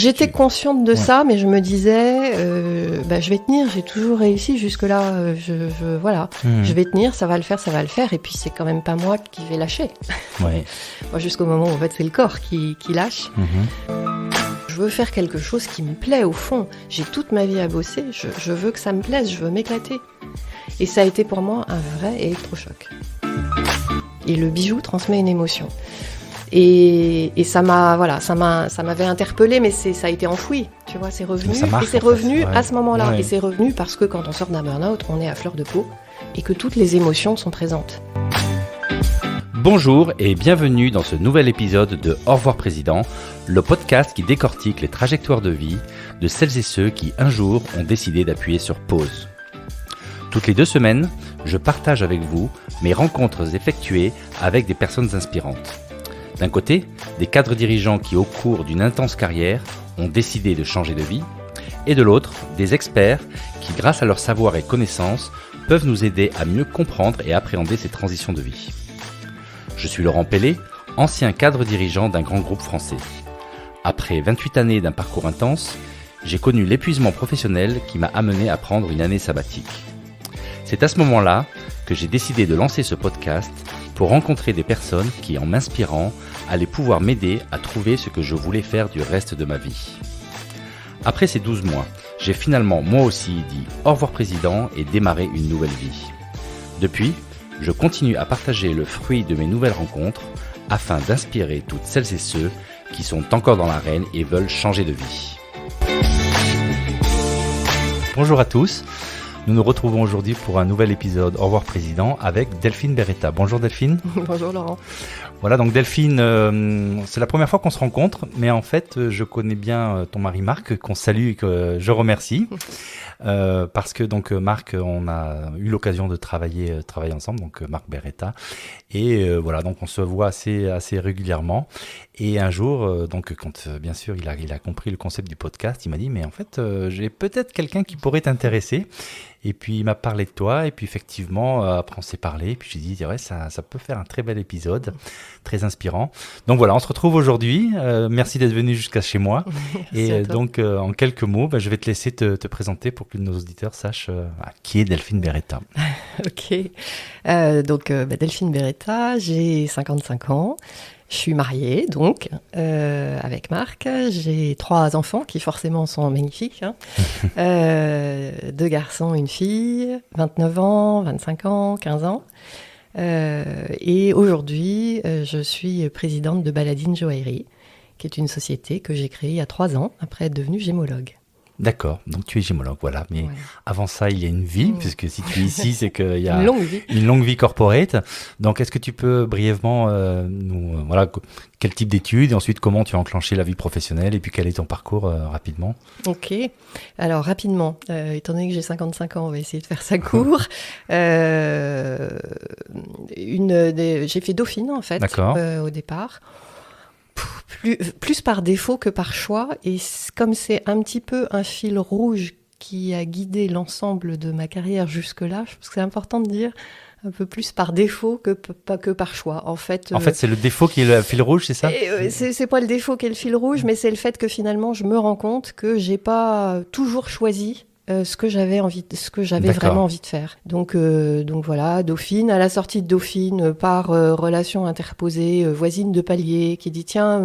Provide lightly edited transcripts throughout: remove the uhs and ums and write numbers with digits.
J'étais consciente de ça, mais je me disais, je vais tenir, j'ai toujours réussi jusque-là, voilà, je vais tenir, ça va le faire, et puis c'est quand même pas moi qui vais lâcher. Ouais. Moi, jusqu'au moment où en fait c'est le corps qui lâche. Je veux faire quelque chose qui me plaît au fond. J'ai toute ma vie à bosser, je veux que ça me plaise, je veux m'éclater. Et ça a été pour moi un vrai électrochoc. Et le bijou transmet une émotion. Et ça m'avait interpellée, mais ça a été enfoui, tu vois, c'est revenu. Marque, et c'est revenu ouais. À ce moment-là. Ouais. Et c'est revenu parce que quand on sort d'un burn-out, on est à fleur de peau et que toutes les émotions sont présentes. Bonjour et bienvenue dans ce nouvel épisode de Au revoir Président, le podcast qui décortique les trajectoires de vie de celles et ceux qui, un jour, ont décidé d'appuyer sur pause. Toutes les 2 semaines, je partage avec vous mes rencontres effectuées avec des personnes inspirantes. D'un côté, des cadres dirigeants qui, au cours d'une intense carrière, ont décidé de changer de vie, et de l'autre, des experts qui, grâce à leur savoir et connaissances, peuvent nous aider à mieux comprendre et appréhender ces transitions de vie. Je suis Laurent Pellet, ancien cadre dirigeant d'un grand groupe français. Après 28 années d'un parcours intense, j'ai connu l'épuisement professionnel qui m'a amené à prendre une année sabbatique. C'est à ce moment-là que j'ai décidé de lancer ce podcast pour rencontrer des personnes qui, en m'inspirant, allaient pouvoir m'aider à trouver ce que je voulais faire du reste de ma vie. Après ces 12 mois, j'ai finalement moi aussi dit au revoir président et démarré une nouvelle vie. Depuis, je continue à partager le fruit de mes nouvelles rencontres afin d'inspirer toutes celles et ceux qui sont encore dans l'arène et veulent changer de vie. Bonjour à tous, nous nous retrouvons aujourd'hui pour un nouvel épisode Au revoir Président avec Delphine Beretta. Bonjour Delphine. Bonjour Laurent. Voilà, donc Delphine, c'est la première fois qu'on se rencontre, mais en fait, je connais bien ton mari Marc, qu'on salue et que je remercie. Parce que donc Marc, on a eu l'occasion de travailler ensemble, donc Marc Beretta, et voilà, donc on se voit assez régulièrement. Et un jour, donc quand bien sûr il a compris le concept du podcast, il m'a dit mais en fait j'ai peut-être quelqu'un qui pourrait t'intéresser. Et puis il m'a parlé de toi, et puis effectivement après on s'est parlé, et puis j'ai dit ouais ça peut faire un très bel épisode, très inspirant. Donc voilà, on se retrouve aujourd'hui. Merci d'être venu jusqu'à chez moi. Et donc en quelques mots, je vais te laisser te présenter pour que nos auditeurs sachent qui est Delphine Beretta. Ok, donc Delphine Beretta, j'ai 55 ans. Je suis mariée, donc, avec Marc. J'ai 3 enfants qui, forcément, sont magnifiques. 2 garçons, une fille, 29 ans, 25 ans, 15 ans. Et aujourd'hui, je suis présidente de Baladine Joaillerie, qui est une société que j'ai créée il y a 3 ans, après être devenue gémologue. D'accord, donc tu es gémologue, voilà. Mais avant ça, il y a une vie, puisque si tu es ici, c'est qu'il y a une longue vie corporate. Donc, est-ce que tu peux brièvement quel type d'études, et ensuite comment tu as enclenché la vie professionnelle, et puis quel est ton parcours rapidement? Ok, alors rapidement, étant donné que j'ai 55 ans, on va essayer de faire ça court. J'ai fait Dauphine, en fait, au départ. Plus par défaut que par choix, et comme c'est un petit peu un fil rouge qui a guidé l'ensemble de ma carrière jusque-là, je pense que c'est important de dire un peu plus par défaut que par choix. En fait, c'est le défaut qui est le fil rouge, c'est ça? C'est pas le défaut qui est le fil rouge, mais c'est le fait que finalement je me rends compte que j'ai pas toujours choisi ce que j'avais vraiment envie de faire. Donc voilà, Dauphine, à la sortie de Dauphine, par relation interposée, voisine de palier, qui dit tiens,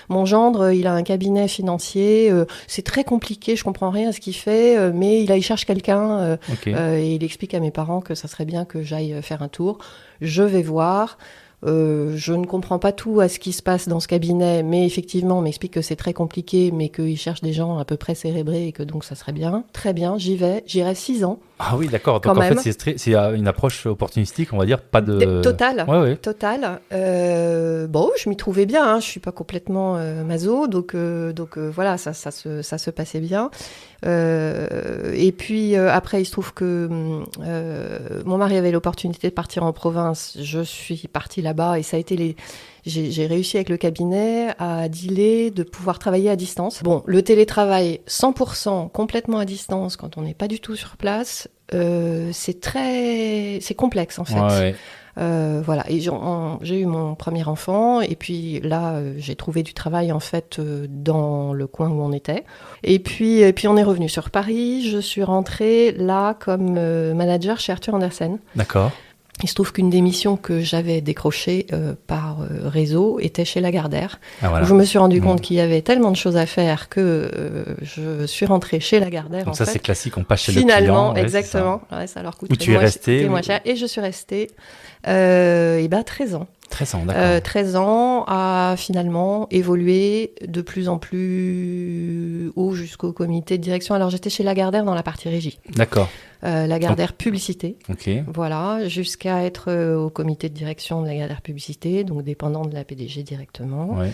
mon gendre, il a un cabinet financier, c'est très compliqué, je comprends rien à ce qu'il fait, mais il cherche quelqu'un, et il explique à mes parents que ça serait bien que j'aille faire un tour. Je vais voir. Je ne comprends pas tout à ce qui se passe dans ce cabinet, mais effectivement, on m'explique que c'est très compliqué, mais qu'il cherche des gens à peu près cérébrés et que donc ça serait bien. Très bien, j'irai 6 ans. Ah oui, d'accord. Donc en fait, c'est une approche opportunistique, on va dire, pas de... Total. Ouais. Total. Je m'y trouvais bien, hein. Je suis pas complètement maso, donc voilà, ça se passait bien. Et puis après, il se trouve que mon mari avait l'opportunité de partir en province. Je suis partie là-bas et ça a été j'ai réussi avec le cabinet à dealer de pouvoir travailler à distance. Bon, le télétravail 100% complètement à distance quand on n'est pas du tout sur place, c'est complexe en fait. Ouais. Voilà, et j'ai eu mon premier enfant, et puis là, j'ai trouvé du travail en fait dans le coin où on était. Et puis on est revenu sur Paris. Je suis rentrée là comme manager chez Arthur Andersen. D'accord. Il se trouve qu'une des missions que j'avais décrochées par réseau était chez Lagardère. Ah, voilà. Je me suis rendu compte qu'il y avait tellement de choses à faire que je suis rentrée chez Lagardère. Donc en ça, fait. c'est classique, on passe chez Finalement, le client. exactement. Ouais, ça leur coûte Où tu es restée moins cher. Et je suis restée 13 ans. 13 ans, d'accord. 13 ans à finalement évoluer de plus en plus haut jusqu'au comité de direction. Alors j'étais chez Lagardère dans la partie régie. D'accord. Lagardère Publicité. Ok. Voilà, jusqu'à être au comité de direction de Lagardère Publicité, donc dépendant de la PDG directement, Ouais.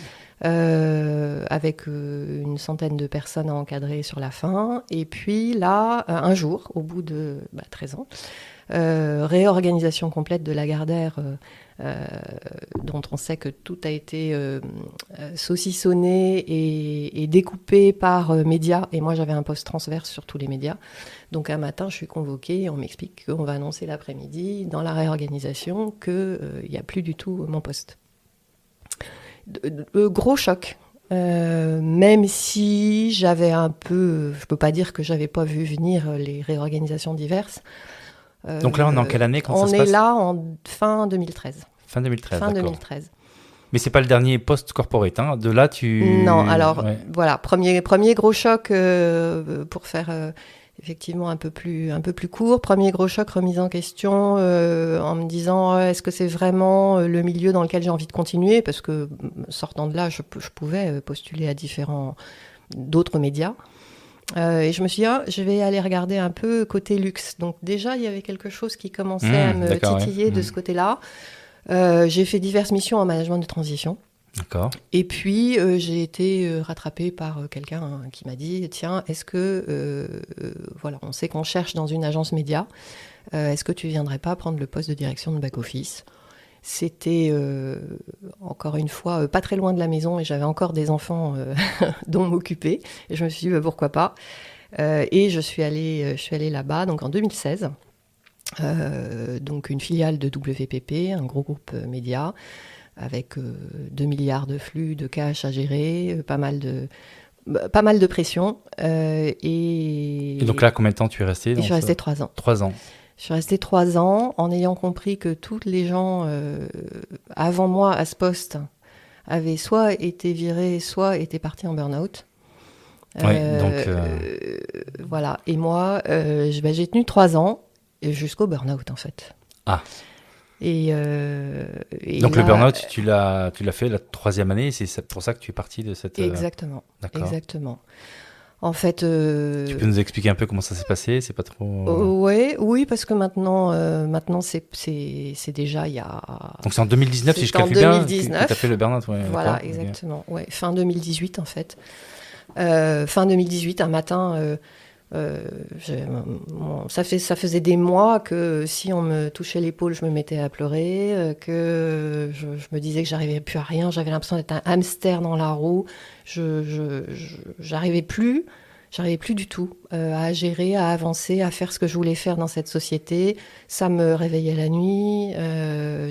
avec une centaine de personnes à encadrer sur la fin. Et puis là, un jour, au bout de 13 ans, réorganisation complète de Lagardère, dont on sait que tout a été saucissonné et découpé par médias. Et moi, j'avais un poste transverse sur tous les médias. Donc un matin, je suis convoquée et on m'explique qu'on va annoncer l'après-midi dans la réorganisation qu'il n'y a plus du tout mon poste. Gros choc. Même si j'avais un peu... Je ne peux pas dire que je n'avais pas vu venir les réorganisations diverses. Donc là, on est en quelle année quand ça se passe ? On est là en fin 2013. Fin 2013, Fin d'accord. 2013. Mais c'est pas le dernier poste corporate, hein. De là, tu... Non, alors Ouais. voilà, premier gros choc pour faire effectivement un peu plus court. Premier gros choc, remise en question en me disant est-ce que c'est vraiment le milieu dans lequel j'ai envie de continuer ? Parce que sortant de là, je pouvais postuler à d'autres médias. Et je me suis dit, je vais aller regarder un peu côté luxe. Donc déjà, il y avait quelque chose qui commençait à me titiller de ce côté-là. J'ai fait diverses missions en management de transition. D'accord. Et puis, j'ai été rattrapée par quelqu'un qui m'a dit, tiens, est-ce que, voilà, on sait qu'on cherche dans une agence média, est-ce que tu viendrais pas prendre le poste de direction de back-office ? C'était, encore une fois, pas très loin de la maison et j'avais encore des enfants dont m'occuper. Et je me suis dit, pourquoi pas ? Et je suis allée là-bas, donc en 2016. Donc une filiale de WPP, un gros groupe média, avec 2 milliards de flux de cash à gérer, pas mal de pression. Et donc là, combien de temps tu es restée ? Je suis restée 3 ans. 3 ans. Je suis restée 3 ans en ayant compris que tous les gens avant moi à ce poste avaient soit été virés, soit étaient partis en burn-out. Voilà. Et moi, j'ai tenu 3 ans jusqu'au burn-out en fait. Ah. Et donc là, le burn-out, tu l'as fait la 3e année, c'est pour ça que tu es partie de cette... Exactement. D'accord. Exactement. En fait, tu peux nous expliquer un peu comment ça s'est passé ? C'est pas trop... oui, parce que maintenant c'est déjà il y a... Donc c'est en 2019, si je calcule bien, que tu as fait le burn-out. Ouais, voilà, d'accord. exactement. Ouais, fin 2018 en fait. Fin 2018, un matin, ça faisait des mois que si on me touchait l'épaule, je me mettais à pleurer, que je me disais que j'arrivais plus à rien, j'avais l'impression d'être un hamster dans la roue, j'arrivais plus du tout à gérer, à avancer, à faire ce que je voulais faire dans cette société. Ça me réveillait la nuit,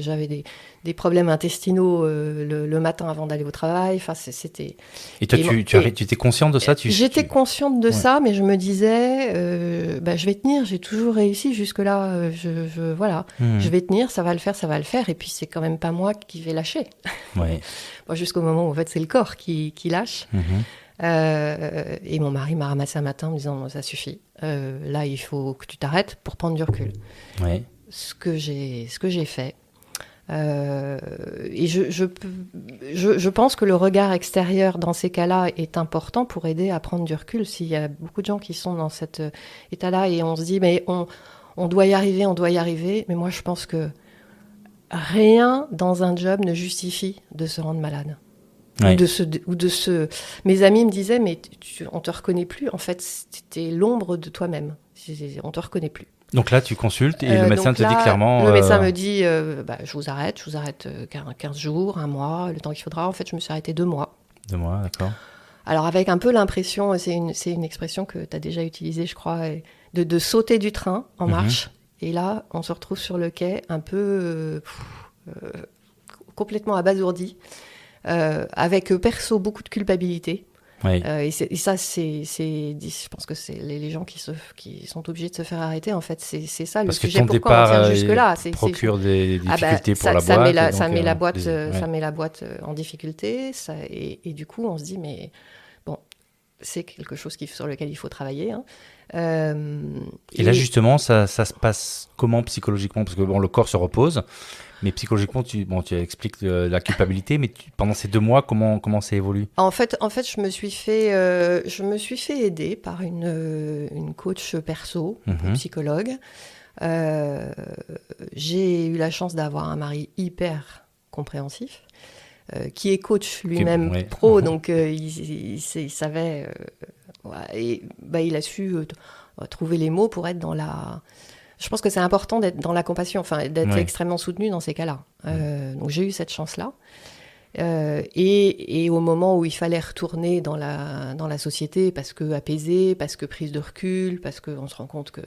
j'avais des problèmes intestinaux le matin avant d'aller au travail. Enfin, c'était... Et toi, tu étais consciente de ça ? J'étais consciente de ça, mais je me disais, je vais tenir, j'ai toujours réussi jusque-là, voilà, je vais tenir, ça va le faire, et puis c'est quand même pas moi qui vais lâcher. Ouais. Bon, jusqu'au moment où en fait, c'est le corps qui lâche. Et mon mari m'a ramassé un matin en me disant, ça suffit, là, il faut que tu t'arrêtes pour prendre du recul. Ouais. Ce que j'ai fait. Et je pense que le regard extérieur dans ces cas-là est important pour aider à prendre du recul. S'il y a beaucoup de gens qui sont dans cet état-là et on se dit mais on doit y arriver, mais moi je pense que rien dans un job ne justifie de se rendre malade. Ouais. Mes amis me disaient mais on te reconnaît plus, en fait c'était l'ombre de toi-même, on te reconnaît plus. Donc là, tu consultes et le médecin te dit clairement... Le médecin me dit, je vous arrête 15 jours, 1 mois, le temps qu'il faudra. En fait, je me suis arrêtée 2 mois. 2 mois, d'accord. Alors avec un peu l'impression, c'est une expression que tu as déjà utilisée, je crois, de sauter du train en marche. Et là, on se retrouve sur le quai un peu complètement abasourdi, avec perso beaucoup de culpabilité. Oui. Et ça, je pense que c'est les gens qui sont obligés de se faire arrêter. En fait, c'est ça le sujet. Pourquoi on tient jusque-là. Procure des difficultés pour la boîte. Ça met la boîte en difficulté. Et du coup, on se dit, mais bon, c'est quelque chose sur lequel il faut travailler. Hein. Et là, justement, ça se passe comment psychologiquement? Parce que le corps se repose. Mais psychologiquement, tu expliques la culpabilité, mais pendant ces 2 mois, comment ça évolue? En fait, je me suis fait aider par une coach perso, une psychologue. J'ai eu la chance d'avoir un mari hyper compréhensif, qui est coach lui-même pro, donc il savait, et il a su trouver les mots pour être dans la... Je pense que c'est important d'être dans la compassion, d'être extrêmement soutenu dans ces cas-là. Donc j'ai eu cette chance-là. Et au moment où il fallait retourner dans la société, parce que apaisé, parce que prise de recul, parce qu'on se rend compte que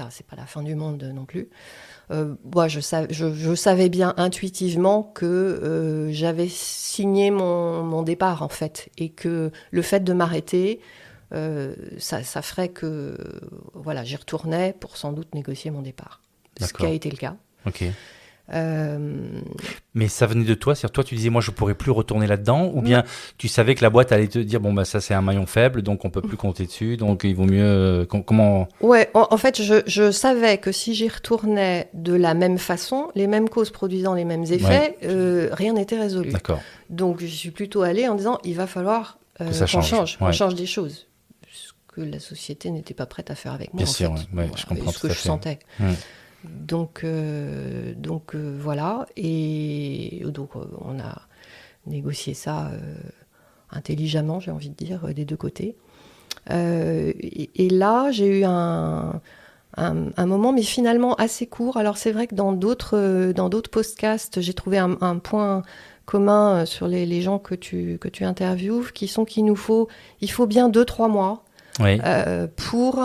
c'est pas la fin du monde non plus. Je savais bien intuitivement que j'avais signé mon départ en fait, et que le fait de m'arrêter, ça ferait que j'y retournais pour sans doute négocier mon départ. D'accord. Ce qui a été le cas. Ok. Mais ça venait de toi, c'est-à-dire toi tu disais moi je pourrais plus retourner là-dedans, ou bien tu savais que la boîte allait te dire ça c'est un maillon faible donc on peut plus compter dessus, donc il vaut mieux comment... Ouais, en fait je savais que si j'y retournais de la même façon, les mêmes causes produisant les mêmes effets, rien n'était résolu. D'accord. Donc je suis plutôt allée en disant il va falloir qu'on change des choses, ce que la société n'était pas prête à faire avec moi. Bien sûr, je comprends ce que je sentais. Donc voilà, et donc on a négocié ça intelligemment, j'ai envie de dire, des 2 côtés. Et là, j'ai eu un moment, mais finalement assez court. Alors c'est vrai que dans d'autres podcasts, j'ai trouvé un point commun sur les gens que tu interviewes, il faut bien 2-3 mois. Oui. Pour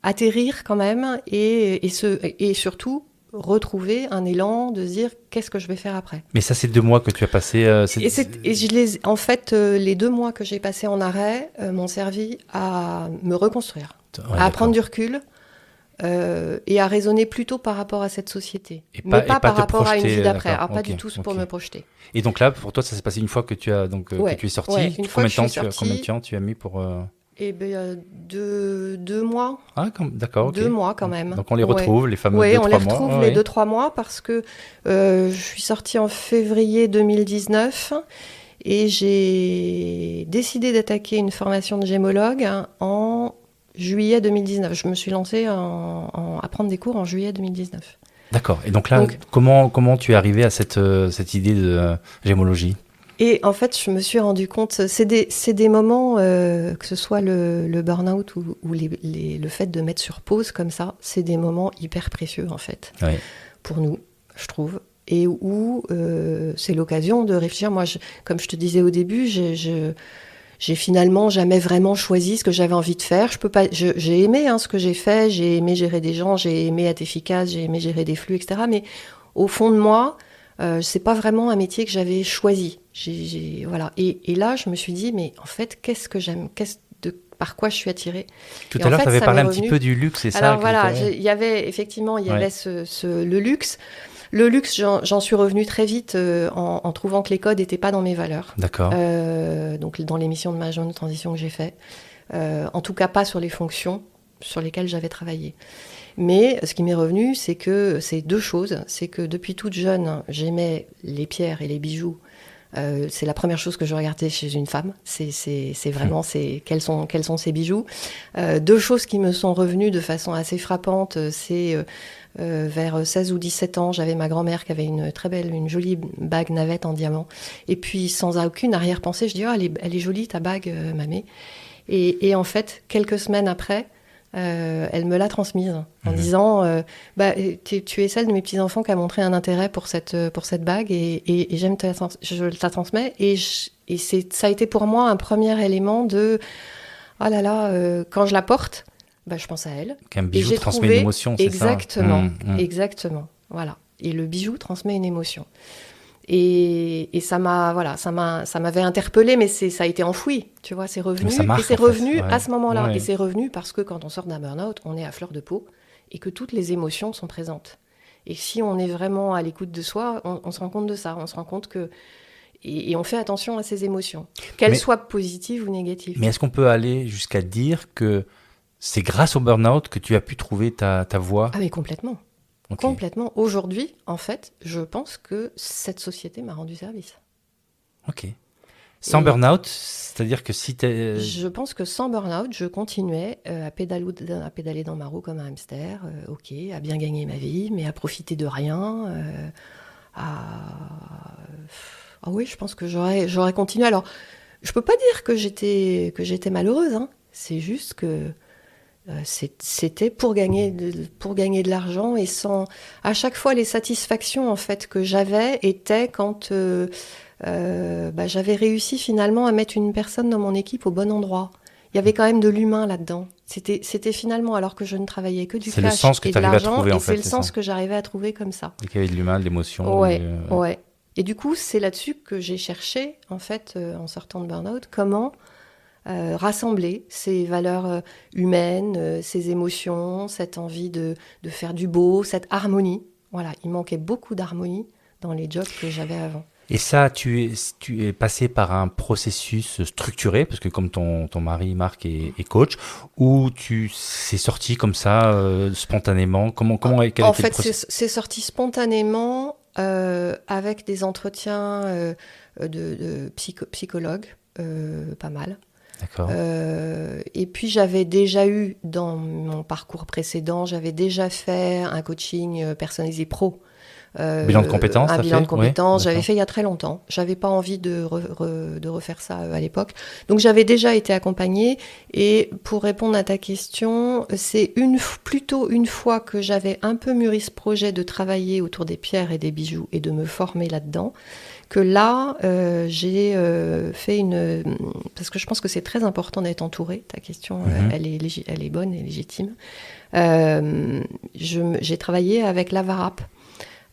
atterrir quand même et surtout retrouver un élan de se dire qu'est-ce que je vais faire après. Mais ça, c'est 2 mois que tu as passé. Les 2 mois que j'ai passés en arrêt m'ont servi à me reconstruire, à prendre du recul. Et à raisonner plutôt par rapport à cette société, mais pas par rapport à une vie d'après. Alors pas du tout pour me projeter. Et donc là, pour toi, ça s'est passé une fois que tu as que tu es sortie. Combien de temps tu as mis pour 2 mois. Ah, d'accord. 2 mois quand même. Donc on les retrouve, les fameux 2-3 mois. Oui, on les retrouve les 2-3 mois parce que je suis sortie en février 2019 et j'ai décidé d'attaquer une formation de gémologue en juillet 2019. Je me suis lancée à prendre des cours en juillet 2019. D'accord. Et donc là, comment tu es arrivée à cette idée de gémologie ? Et en fait, je me suis rendu compte, c'est des moments, que ce soit le burn-out ou le fait de mettre sur pause comme ça, c'est des moments hyper précieux en fait, pour nous, je trouve. Et où c'est l'occasion de réfléchir. Moi, comme je te disais au début, j'ai finalement jamais vraiment choisi ce que j'avais envie de faire. J'ai aimé ce que j'ai fait, j'ai aimé gérer des gens, j'ai aimé être efficace, j'ai aimé gérer des flux, etc. Mais au fond de moi, c'est pas vraiment un métier que j'avais choisi. Voilà. Et là, je me suis dit, mais en fait, qu'est-ce que j'aime, par quoi je suis attirée. Tout à l'heure, tu avais parlé un petit peu du luxe, c'est ça? Alors voilà, il y avait le luxe. Le luxe, j'en suis revenue très vite en trouvant que les codes n'étaient pas dans mes valeurs. D'accord. Donc dans l'émission de management de transition que j'ai fait. En tout cas, pas sur les fonctions sur lesquelles j'avais travaillé. Mais ce qui m'est revenu, c'est 2 choses. C'est que depuis toute jeune, j'aimais les pierres et les bijoux. C'est la première chose que je regardais chez une femme. C'est vraiment quels sont ces bijoux. 2 choses qui me sont revenues de façon assez frappante, c'est vers 16 ou 17 ans, j'avais ma grand-mère qui avait une jolie bague navette en diamant. Et puis, sans aucune arrière-pensée, je dis « Oh, elle est jolie ta bague, mamé ». Et en fait, quelques semaines après, elle me l'a transmise en disant tu es celle de mes petits-enfants qui a montré un intérêt pour cette bague et j'aime je la transmets. Et ça a été pour moi un premier élément de « Oh là là, quand je la porte, je pense à elle. Qu'un bijou transmet une émotion, c'est exactement, ça exactement. Voilà. Et le bijou transmet une émotion. Et ça m'avait interpellée, mais ça a été enfoui, tu vois, c'est revenu. Et c'est revenu à ce moment-là. Ouais. Et c'est revenu parce que quand on sort d'un burn-out, on est à fleur de peau et que toutes les émotions sont présentes. Et si on est vraiment à l'écoute de soi, on se rend compte de ça. On se rend compte que... Et on fait attention à ces émotions, qu'elles soient positives ou négatives. Mais est-ce qu'on peut aller jusqu'à dire que c'est grâce au burn-out que tu as pu trouver ta voie ? Ah mais complètement. Okay. Complètement. Aujourd'hui, en fait, je pense que cette société m'a rendu service. Ok. Sans burn-out, c'est-à-dire que si t'es... Je pense que sans burn-out, je continuais à pédaler dans ma roue comme un hamster, à bien gagner ma vie, mais à profiter de rien, Ah oui, je pense que j'aurais continué. Alors, je peux pas dire que j'étais malheureuse, hein. C'est juste que c'était pour gagner de l'argent et sans... À chaque fois, les satisfactions en fait que j'avais étaient quand j'avais réussi finalement à mettre une personne dans mon équipe au bon endroit. Il y avait quand même de l'humain là-dedans. C'était finalement, alors que je ne travaillais que du cash et de l'argent, et c'est le sens que j'arrivais à trouver comme ça. Et qu'il y avait de l'humain, de l'émotion. Ouais. Et du coup, c'est là-dessus que j'ai cherché, en fait, en sortant de burn-out, comment rassembler ces valeurs humaines, ces émotions, cette envie de faire du beau, cette harmonie. Voilà, il manquait beaucoup d'harmonie dans les jobs que j'avais avant. Et ça, tu es passé par un processus structuré, parce que comme ton mari Marc est coach, ou c'est sorti comme ça, spontanément ? En fait, c'est sorti spontanément avec des entretiens de psychologues, pas mal. D'accord. Et puis j'avais déjà eu, dans mon parcours précédent, j'avais déjà fait un coaching personnalisé pro. Bilan de compétences, un bilan de compétences, j'avais fait il y a très longtemps. J'avais pas envie de refaire ça à l'époque. Donc j'avais déjà été accompagnée. Et pour répondre à ta question, c'est plutôt une fois que j'avais un peu mûri ce projet de travailler autour des pierres et des bijoux et de me former là-dedans, que là, j'ai fait parce que je pense que c'est très important d'être entouré. Ta question, elle est bonne et légitime. J'ai travaillé avec l'Avarap,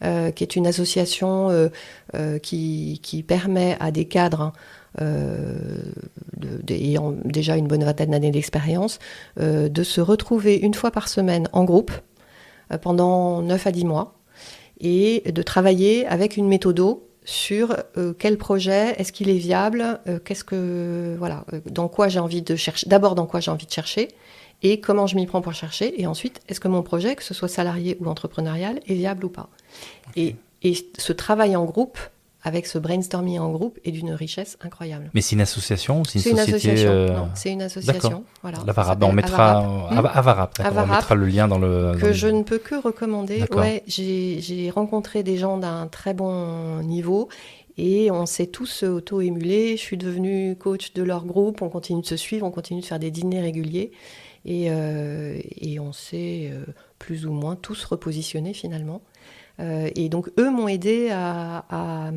qui est une association qui permet à des cadres ayant déjà une bonne vingtaine d'années d'expérience de se retrouver une fois par semaine en groupe pendant 9 à 10 mois et de travailler avec une méthode sur quel projet, est-ce qu'il est viable, dans quoi j'ai envie de chercher, d'abord dans quoi j'ai envie de chercher, et comment je m'y prends pour chercher, et ensuite, est-ce que mon projet, que ce soit salarié ou entrepreneurial, est viable ou pas. Okay. Et ce travail en groupe, avec ce brainstorming en groupe, est d'une richesse incroyable. Mais c'est une association ou c'est une société une association. Non, c'est une association. Voilà, L'Avarap, on mettra Avarap, on mettra le lien dans le... je ne peux que recommander. Ouais, j'ai rencontré des gens d'un très bon niveau, et on s'est tous auto-émulés. Je suis devenue coach de leur groupe, on continue de se suivre, on continue de faire des dîners réguliers. Et on s'est plus ou moins tous repositionnés finalement. Et donc eux m'ont aidé à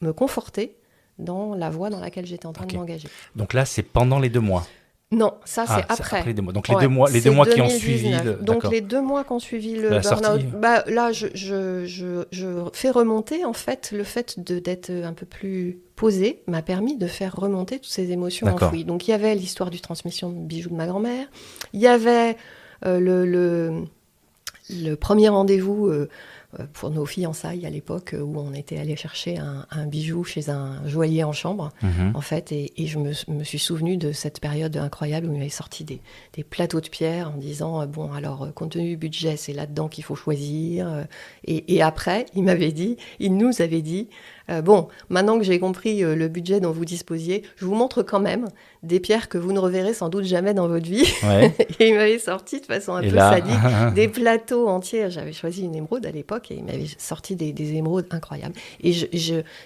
me conforter dans la voie dans laquelle j'étais en train de m'engager. Donc là, c'est pendant les 2 mois ? Non, ça c'est après. Les 2 mois. Donc les 2 mois qui ont suivi. Donc les 2 mois qui ont suivi le burn-out. Là, je fais remonter en fait le fait d'être un peu plus posée m'a permis de faire remonter toutes ces émotions enfouies. Donc il y avait l'histoire du transmission de bijoux de ma grand-mère. Il y avait le premier rendez-vous pour nos fiançailles à l'époque, où on était allé chercher un bijou chez un joaillier en chambre, en fait, et je me suis souvenue de cette période incroyable où il m'avait sorti des plateaux de pierre en disant bon, alors compte tenu du budget, c'est là-dedans qu'il faut choisir, et après il nous avait dit bon, maintenant que j'ai compris le budget dont vous disposiez, je vous montre quand même des pierres que vous ne reverrez sans doute jamais dans votre vie. Ouais. Et il m'avait sorti de façon un peu sadique des plateaux entiers. J'avais choisi une émeraude à l'époque et il m'avait sorti des émeraudes incroyables. Et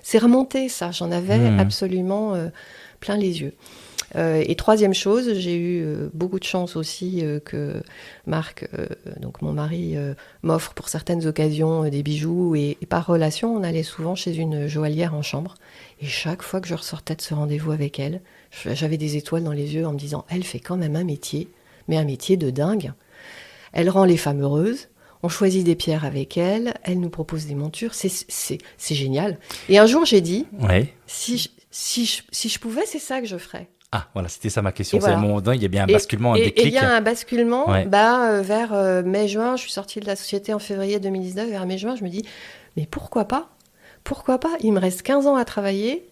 c'est remonté ça, j'en avais absolument plein les yeux. Et troisième chose, j'ai eu beaucoup de chance aussi que Marc, donc mon mari, m'offre pour certaines occasions des bijoux. Et par relation, on allait souvent chez une joaillière en chambre. Et chaque fois que je ressortais de ce rendez-vous avec elle, j'avais des étoiles dans les yeux en me disant « Elle fait quand même un métier, mais un métier de dingue. Elle rend les femmes heureuses. On choisit des pierres avec elle. Elle nous propose des montures. C'est génial. Et un jour, j'ai dit, si je pouvais, c'est ça que je ferais. Ah, voilà, c'était ça ma question. Voilà. C'est le moment donné, il y a bien un basculement, un déclic. Et il y a un basculement vers mai-juin. Je suis sortie de la société en février 2019. Vers mai-juin, je me dis, mais pourquoi pas ? Pourquoi pas ? Il me reste 15 ans à travailler.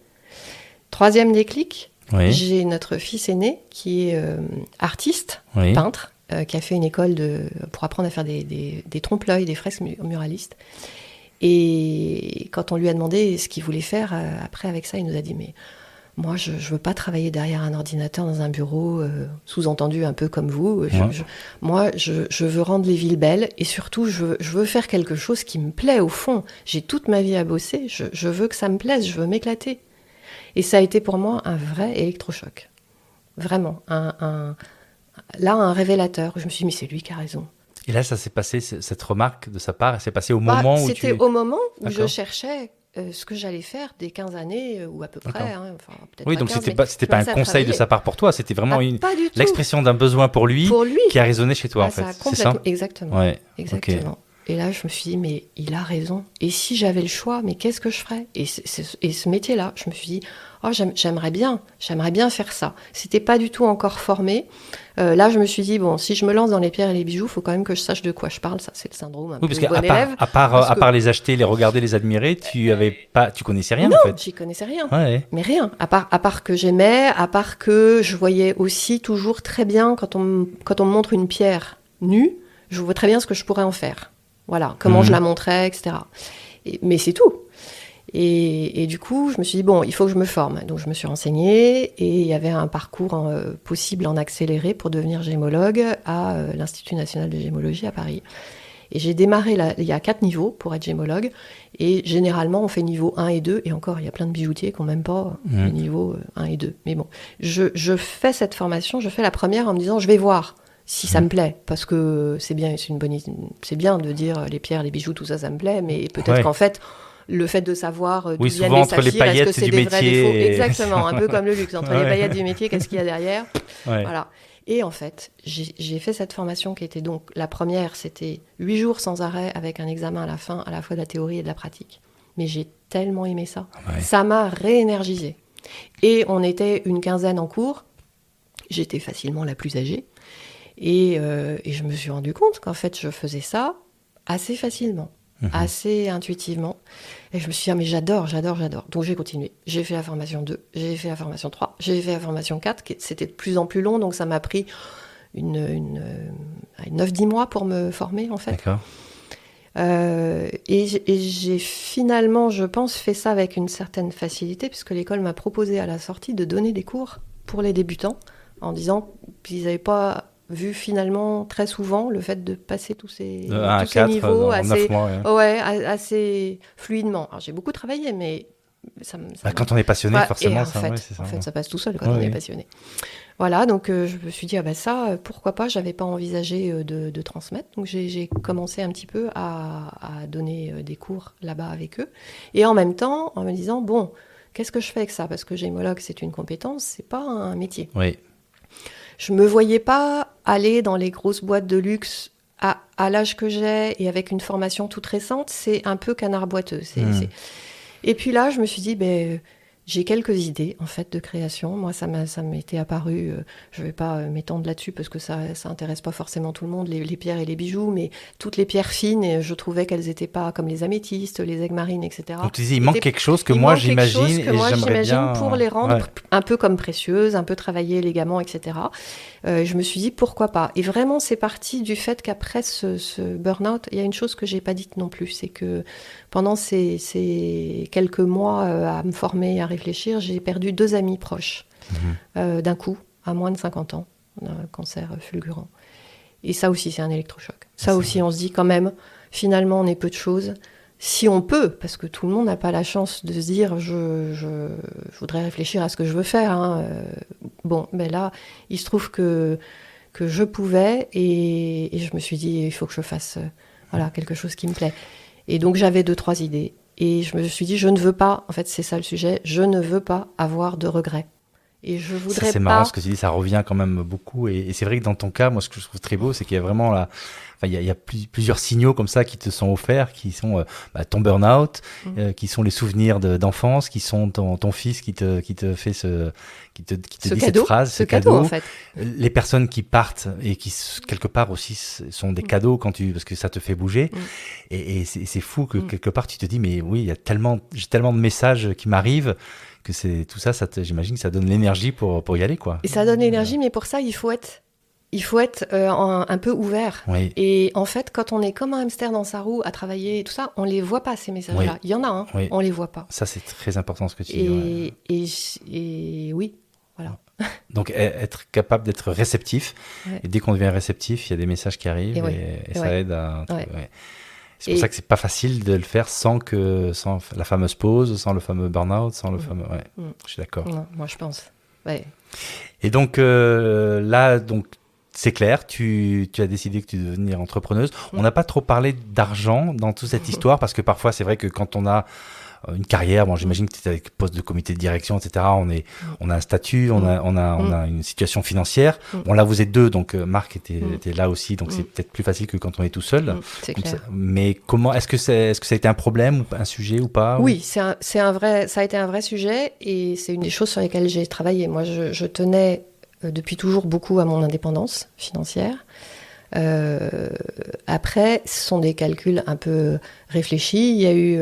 3e déclic, j'ai notre fils aîné qui est artiste, peintre, qui a fait une école pour apprendre à faire des trompe-l'œil, des fresques muralistes. Et quand on lui a demandé ce qu'il voulait faire après avec ça, il nous a dit, mais moi, je veux pas travailler derrière un ordinateur dans un bureau, sous-entendu un peu comme vous. Moi, je veux rendre les villes belles et surtout, je veux faire quelque chose qui me plaît au fond. J'ai toute ma vie à bosser, je veux que ça me plaise, je veux m'éclater. Et ça a été pour moi un vrai électrochoc. Vraiment, un révélateur. Je me suis dit, mais c'est lui qui a raison. Et là, ça s'est passé, cette remarque de sa part, elle s'est passée au moment où C'était au moment où je cherchais ce que j'allais faire des 15 années, ou à peu près. Hein, enfin, oui, donc c'était pas un conseil de sa part pour toi, c'était vraiment l'expression d'un besoin pour lui qui a résonné chez toi, en fait. C'est ça ? Exactement. Ouais. Exactement. Okay. Et là, je me suis dit, mais il a raison. Et si j'avais le choix, mais qu'est-ce que je ferais ? Et ce métier-là, je me suis dit, oh, j'aimerais bien faire ça. C'était pas du tout encore formé. Là, je me suis dit, bon, si je me lance dans les pierres et les bijoux, il faut quand même que je sache de quoi je parle. Ça, c'est le syndrome un peu bon élève. À part les acheter, les regarder, les admirer, tu connaissais rien, non, en fait. Non, j'y connaissais rien. Ouais. Mais rien. À part que j'aimais, à part que je voyais aussi toujours très bien, quand on me montre une pierre nue, je vois très bien ce que je pourrais en faire. Voilà, comment je la montrais, etc. Mais c'est tout. Et du coup, je me suis dit, bon, il faut que je me forme. Donc, je me suis renseignée et il y avait un parcours possible en accéléré pour devenir gémologue à l'Institut national de gémologie à Paris. Et j'ai démarré, il y a 4 niveaux pour être gémologue. Et généralement, on fait niveau 1 et 2. Et encore, il y a plein de bijoutiers qui n'ont même pas les niveaux 1 et 2. Mais bon, je fais cette formation, je fais la première en me disant, je vais voir si ça me plaît, parce que c'est bien de dire les pierres, les bijoux, tout ça, ça me plaît, mais peut-être qu'en fait, le fait de savoir d'où viennent les saphirs, est-ce que c'est des vrais défauts ? Exactement, un peu comme le luxe, entre les paillettes du métier, qu'est-ce qu'il y a derrière ? Voilà. Et en fait, j'ai fait cette formation qui était donc, la première, c'était 8 jours sans arrêt, avec un examen à la fin, à la fois de la théorie et de la pratique. Mais j'ai tellement aimé ça. Ça m'a réénergisée. Et on était une quinzaine en cours, j'étais facilement la plus âgée, et je me suis rendu compte qu'en fait, je faisais ça assez facilement, assez intuitivement. Et je me suis dit, ah, mais j'adore. Donc, j'ai continué. J'ai fait la formation 2, j'ai fait la formation 3, j'ai fait la formation 4. C'était de plus en plus long, donc ça m'a pris 9-10 mois pour me former, en fait. D'accord. Et j'ai finalement, je pense, fait ça avec une certaine facilité, puisque l'école m'a proposé à la sortie de donner des cours pour les débutants, en disant qu'ils n'avaient pas vu finalement très souvent le fait de passer tous ces niveaux assez fluidement. Alors, j'ai beaucoup travaillé, mais quand on est passionné, forcément, en fait, ça passe tout seul quand on est passionné. Voilà, donc je me suis dit, ça, pourquoi pas, j'avais pas envisagé de transmettre. Donc j'ai commencé un petit peu à donner des cours là-bas avec eux. Et en même temps, en me disant, bon, qu'est-ce que je fais avec ça ? Parce que gémologue, c'est une compétence, c'est pas un métier. Oui. Je me voyais pas aller dans les grosses boîtes de luxe à l'âge que j'ai et avec une formation toute récente. C'est un peu canard boiteux. Et puis là, je me suis dit, j'ai quelques idées en fait de création. Moi, ça m'était apparu. Je vais pas m'étendre là-dessus parce que ça intéresse pas forcément tout le monde, les pierres et les bijoux, mais toutes les pierres fines. Et je trouvais qu'elles étaient pas comme les améthystes, les aigues marines, etc. Donc tu disais, il manque quelque chose que moi j'imagine et j'aimerais bien pour les rendre un peu comme précieuses, un peu travailler élégamment, etc. Je me suis dit pourquoi pas. Et vraiment, c'est parti du fait qu'après ce burn-out, il y a une chose que j'ai pas dite non plus, c'est que pendant ces quelques mois à me former, à réfléchir, j'ai perdu 2 amis proches d'un coup, à moins de 50 ans, d'un cancer fulgurant. Et ça aussi, c'est un électrochoc. Ça aussi, on se dit quand même, finalement, on est peu de choses. Si on peut, parce que tout le monde n'a pas la chance de se dire je voudrais réfléchir à ce que je veux faire. Là, il se trouve que je pouvais et je me suis dit il faut que je fasse quelque chose qui me plaît. Et donc j'avais 2-3 idées et je me suis dit je ne veux pas, en fait c'est ça le sujet, je ne veux pas avoir de regrets. Et je voudrais ça, c'est pas... marrant ce que tu dis, ça revient quand même beaucoup. Et c'est vrai que dans ton cas, moi, ce que je trouve très beau, c'est qu'il y a vraiment il y a plusieurs signaux comme ça qui te sont offerts, qui sont ton burn-out, qui sont les souvenirs d'enfance, qui sont ton fils qui te fait qui te dit cadeau, cette phrase, ce cadeau en fait. Les personnes qui partent et qui quelque part aussi sont des cadeaux parce que ça te fait bouger. Et c'est fou que quelque part tu te dis mais oui, j'ai tellement de messages qui m'arrivent que c'est tout ça, j'imagine que ça donne l'énergie pour y aller quoi. Et ça donne l'énergie, mais pour ça il faut être un peu ouvert. Oui. Et en fait, quand on est comme un hamster dans sa roue à travailler et tout ça, on les voit pas ces messages-là. Oui. Il y en a, Oui. on les voit pas. Ça c'est très important ce que tu dis. Et oui, voilà. Donc être capable d'être réceptif. Et dès qu'on devient réceptif, il y a des messages qui arrivent et ça aide à. C'est pour ça que c'est pas facile de le faire sans la fameuse pause, sans le fameux burn-out, sans le fameux. Je suis d'accord. Non, moi je pense. Ouais. Et donc là, c'est clair, tu as décidé que tu devais devenir entrepreneuse. On n'a pas trop parlé d'argent dans toute cette histoire parce que parfois, c'est vrai que quand on a une carrière, j'imagine que tu es avec poste de comité de direction, etc. On a un statut, on a une situation financière. Bon, là, vous êtes deux, donc Marc était là aussi, donc c'est peut-être plus facile que quand on est tout seul. C'est clair. Mais est-ce que ça a été un problème ou un sujet ou pas? Oui, ça a été un vrai sujet et c'est une des choses sur lesquelles j'ai travaillé. Moi, je tenais depuis toujours beaucoup à mon indépendance financière. Après, ce sont des calculs un peu réfléchis. Il y a eu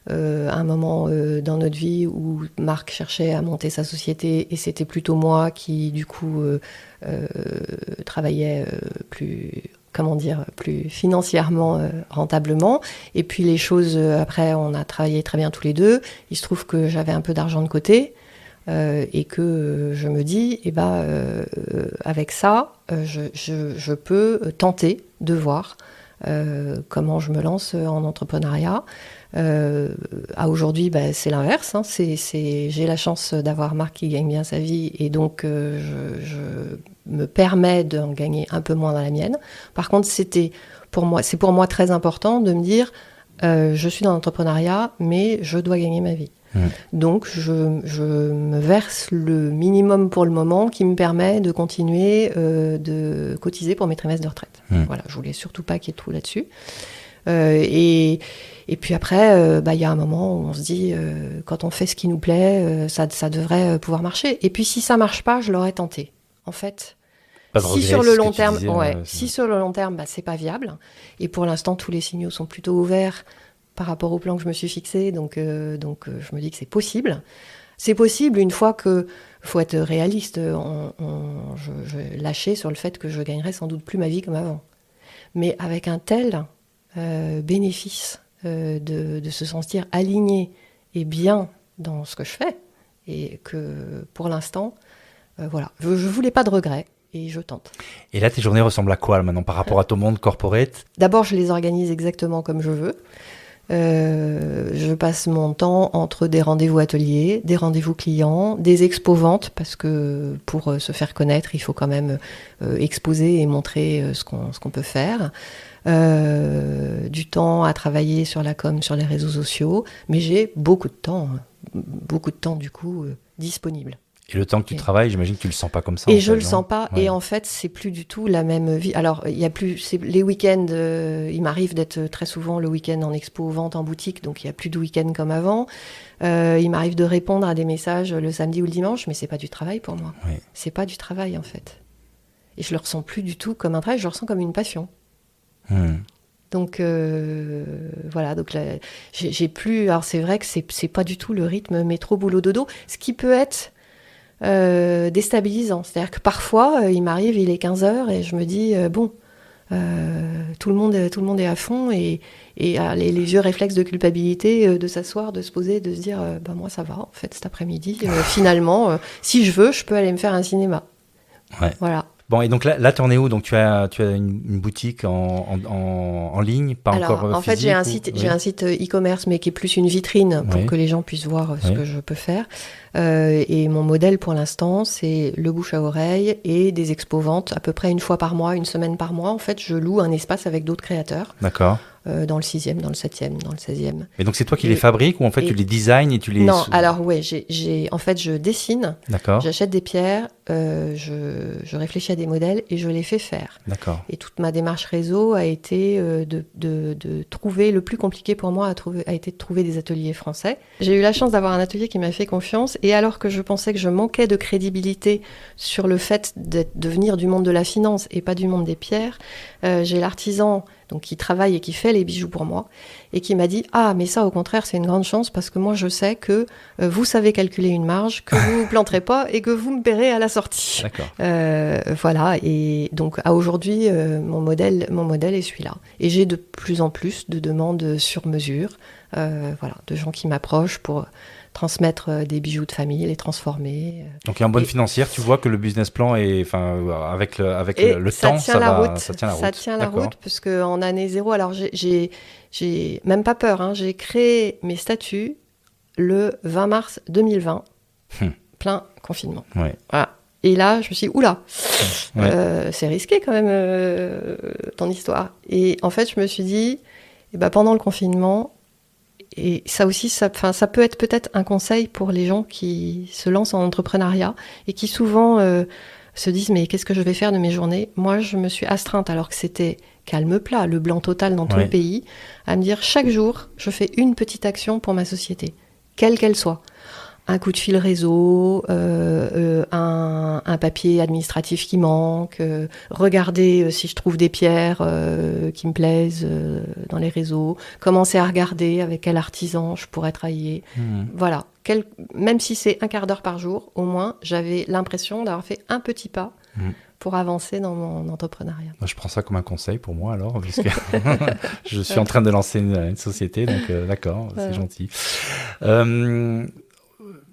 un moment dans notre vie où Marc cherchait à monter sa société et c'était plutôt moi qui, du coup, travaillais plus financièrement rentablement. Et puis les choses, après, on a travaillé très bien tous les deux. Il se trouve que j'avais un peu d'argent de côté. Et que je me dis, avec ça, je peux tenter de voir comment je me lance en entrepreneuriat. À aujourd'hui, c'est l'inverse. J'ai la chance d'avoir Marc qui gagne bien sa vie et donc je me permets d'en gagner un peu moins dans la mienne. Par contre, c'est pour moi très important de me dire, je suis dans l'entrepreneuriat, mais je dois gagner ma vie. Donc, je me verse le minimum pour le moment qui me permet de continuer de cotiser pour mes trimestres de retraite. Voilà, je voulais surtout pas qu'il y ait de trou là-dessus. Et puis après, y a un moment où on se dit, quand on fait ce qui nous plaît, ça devrait pouvoir marcher. Et puis si ça marche pas, je l'aurais tenté. En fait, si sur le long terme, c'est pas viable. Et pour l'instant, tous les signaux sont plutôt ouverts par rapport au plan que je me suis fixé, donc je me dis que c'est possible. C'est possible une fois que, faut être réaliste, je lâchais sur le fait que je gagnerais sans doute plus ma vie comme avant. Mais avec un tel bénéfice de se sentir aligné et bien dans ce que je fais, et que pour l'instant, voilà, je voulais pas de regrets. Et je tente. Et là, tes journées ressemblent à quoi maintenant par rapport à ton monde corporate? D'abord, je les organise exactement comme je veux. Je passe mon temps entre des rendez-vous ateliers, des rendez-vous clients, des expos-ventes, parce que pour se faire connaître, il faut quand même exposer et montrer ce qu'on peut faire. Du temps à travailler sur la com, sur les réseaux sociaux, mais j'ai beaucoup de temps du coup disponible. Et le temps que tu travailles, j'imagine que tu le sens pas comme ça. Et je le sens pas. Ouais. Et en fait, c'est plus du tout la même vie. Alors, il y a plus les week-ends. Il m'arrive d'être très souvent le week-end en expo, vente en boutique, donc il y a plus de week-end comme avant. Il m'arrive de répondre à des messages le samedi ou le dimanche, mais c'est pas du travail pour moi. Oui. C'est pas du travail en fait. Et je le ressens plus du tout comme un travail. Je le ressens comme une passion. Donc voilà. Donc là, j'ai plus. Alors c'est vrai que c'est pas du tout le rythme métro boulot dodo. Ce qui peut être déstabilisant. C'est-à-dire que parfois, il m'arrive, il est 15h et je me dis, tout le monde est à fond et les vieux réflexes de culpabilité, de s'asseoir, de se poser, de se dire, moi ça va, en fait, cet après-midi, finalement, si je veux, je peux aller me faire un cinéma. Ouais. Voilà. Bon, et donc là tu en es où? Donc tu as une boutique en ligne, pas alors, encore physique? En fait, j'ai un site e-commerce, mais qui est plus une vitrine pour que les gens puissent voir ce que je peux faire. Et mon modèle pour l'instant, c'est le bouche à oreille et des expos-ventes à peu près une fois par mois, une semaine par mois. En fait, je loue un espace avec d'autres créateurs. D'accord. dans le 6e, dans le 7e, dans le 16e. Et donc c'est toi qui les fabriques ou en fait tu les designs et tu les... Non, alors oui, en fait je dessine, D'accord. J'achète des pierres, je réfléchis à des modèles et je les fais faire. D'accord. Et toute ma démarche réseau a été de trouver, le plus compliqué pour moi a été de trouver des ateliers français. J'ai eu la chance d'avoir un atelier qui m'a fait confiance et alors que je pensais que je manquais de crédibilité sur le fait de venir du monde de la finance et pas du monde des pierres, j'ai l'artisan donc qui travaille et qui fait les bijoux pour moi, et qui m'a dit « Ah, mais ça, au contraire, c'est une grande chance parce que moi, je sais que vous savez calculer une marge, que vous ne vous planterez pas et que vous me paierez à la sortie. » D'accord. Voilà, et donc à aujourd'hui, mon modèle est celui-là. Et j'ai de plus en plus de demandes sur mesure, voilà, de gens qui m'approchent pour transmettre des bijoux de famille, les transformer. Donc, en bonne financière, tu vois que le business plan est, avec le temps, ça tient la route, parce qu'en année 0, alors j'ai même pas peur, hein, j'ai créé mes statuts le 20 mars 2020, plein confinement. Ouais. Voilà. Et là, je me suis dit, oula, c'est risqué quand même ton histoire. Et en fait, je me suis dit, pendant le confinement, et ça aussi, ça peut être peut-être un conseil pour les gens qui se lancent en entrepreneuriat et qui souvent se disent mais qu'est-ce que je vais faire de mes journées ? Moi, je me suis astreinte alors que c'était calme plat, le blanc total dans tout le pays, à me dire chaque jour, je fais une petite action pour ma société, quelle qu'elle soit. Un coup de fil réseau, un papier administratif qui manque, regarder si je trouve des pierres qui me plaisent dans les réseaux, commencer à regarder avec quel artisan je pourrais travailler. Voilà, même si c'est un quart d'heure par jour, au moins j'avais l'impression d'avoir fait un petit pas pour avancer dans mon entrepreneuriat. Je prends ça comme un conseil pour moi alors, parce que je suis en train de lancer une société, donc d'accord, c'est gentil.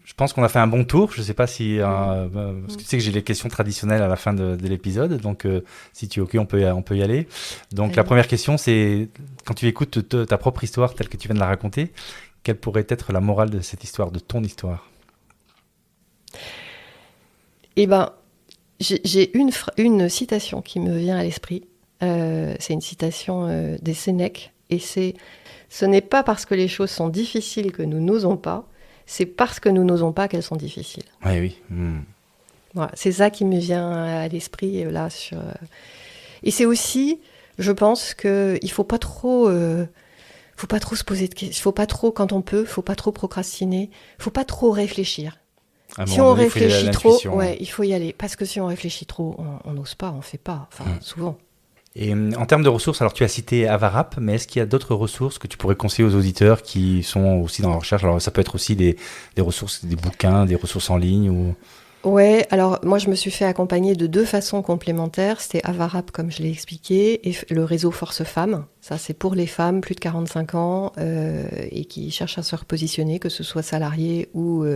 Je pense qu'on a fait un bon tour. Je ne sais pas si... parce que tu sais que j'ai les questions traditionnelles à la fin de l'épisode. Donc, si tu es OK, on peut y aller. Donc, la première question, c'est quand tu écoutes ta propre histoire telle que tu viens de la raconter, quelle pourrait être la morale de cette histoire, de ton histoire ? Eh bien, j'ai une citation qui me vient à l'esprit. C'est une citation des Sénèques. Et c'est « Ce n'est pas parce que les choses sont difficiles que nous n'osons pas. C'est parce que nous n'osons pas qu'elles sont difficiles. » Oui. Voilà, c'est ça qui me vient à l'esprit là. Et c'est aussi, je pense qu'il faut pas trop se poser de questions. Il faut pas trop, quand on peut, faut pas trop procrastiner. Il faut pas trop réfléchir. Si on réfléchit trop, il faut y aller. Parce que si on réfléchit trop, on n'ose pas, on fait pas. Enfin, souvent. Et en termes de ressources, alors tu as cité Avarap, mais est-ce qu'il y a d'autres ressources que tu pourrais conseiller aux auditeurs qui sont aussi dans la recherche ? Alors ça peut être aussi des ressources, des bouquins, des ressources en ligne ou... Ouais, alors moi je me suis fait accompagner de 2 façons complémentaires. C'était Avarap comme je l'ai expliqué et le réseau Force Femmes. Ça c'est pour les femmes plus de 45 ans et qui cherchent à se repositionner, que ce soit salarié ou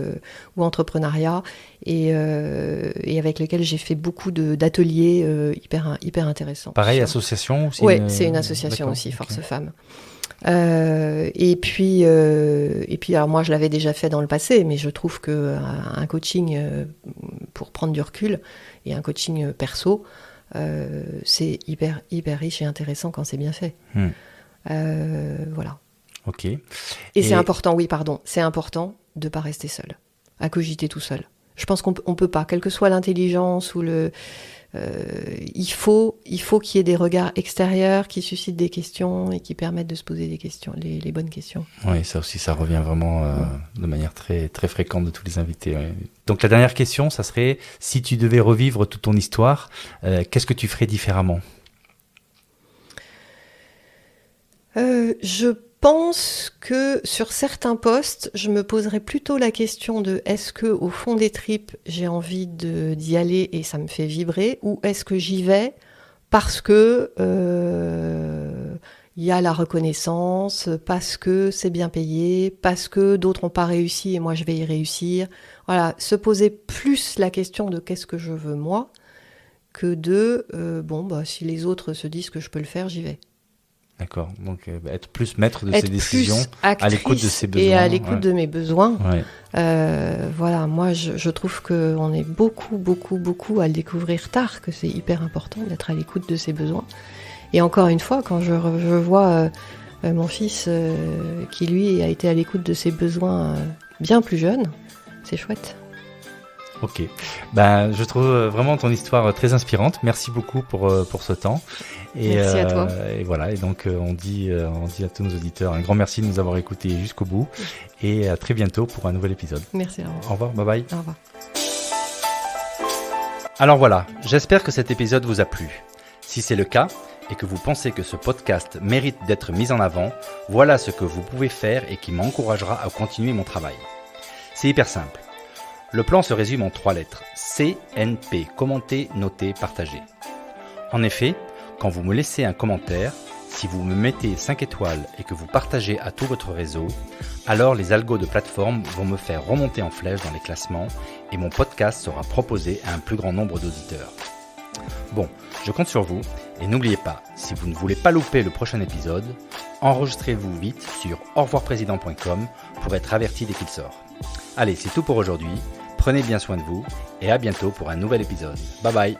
entrepreneuriat et avec lesquels j'ai fait beaucoup d'ateliers hyper intéressants. Pareil, association aussi? Oui, c'est une association aussi, Force Femmes. Et puis alors moi je l'avais déjà fait dans le passé, mais je trouve que un coaching pour prendre du recul et un coaching perso, c'est hyper riche et intéressant quand c'est bien fait. Voilà. Ok. Et c'est important, c'est important de pas rester seul, à cogiter tout seul. Je pense qu'on peut pas, quelle que soit l'intelligence ou il faut qu'il y ait des regards extérieurs qui suscitent des questions et qui permettent de se poser des questions, les bonnes questions. Oui, ça aussi, ça revient vraiment de manière très, très fréquente de tous les invités. Ouais. Donc la dernière question, ça serait, si tu devais revivre toute ton histoire, qu'est-ce que tu ferais différemment ? Je pense que sur certains postes, je me poserais plutôt la question de est-ce que au fond des tripes, j'ai envie d'y aller et ça me fait vibrer, ou est-ce que j'y vais parce que y a la reconnaissance, parce que c'est bien payé, parce que d'autres n'ont pas réussi et moi je vais y réussir. Voilà, se poser plus la question de qu'est-ce que je veux moi, que de si les autres se disent que je peux le faire, j'y vais. D'accord, donc être plus maître de ses décisions, à l'écoute de ses besoins. Et à l'écoute de mes besoins. Ouais. Voilà, moi je trouve qu'on est beaucoup à le découvrir tard, que c'est hyper important d'être à l'écoute de ses besoins. Et encore une fois, quand je vois mon fils qui lui a été à l'écoute de ses besoins bien plus jeune. C'est chouette. Ok, je trouve vraiment ton histoire très inspirante. Merci beaucoup pour ce temps. Merci à toi. Et voilà, et donc on dit à tous nos auditeurs un grand merci de nous avoir écoutés jusqu'au bout et à très bientôt pour un nouvel épisode. Merci. Au revoir, bye bye. Au revoir. Alors voilà, j'espère que cet épisode vous a plu. Si c'est le cas et que vous pensez que ce podcast mérite d'être mis en avant, voilà ce que vous pouvez faire et qui m'encouragera à continuer mon travail. C'est hyper simple. Le plan se résume en 3 lettres. CNP, commenter, noter, partager. En effet, quand vous me laissez un commentaire, si vous me mettez 5 étoiles et que vous partagez à tout votre réseau, alors les algos de plateforme vont me faire remonter en flèche dans les classements et mon podcast sera proposé à un plus grand nombre d'auditeurs. Bon, je compte sur vous et n'oubliez pas, si vous ne voulez pas louper le prochain épisode, enregistrez-vous vite sur aurrevoirprésident.com pour être averti dès qu'il sort. Allez, c'est tout pour aujourd'hui. Prenez bien soin de vous et à bientôt pour un nouvel épisode. Bye bye.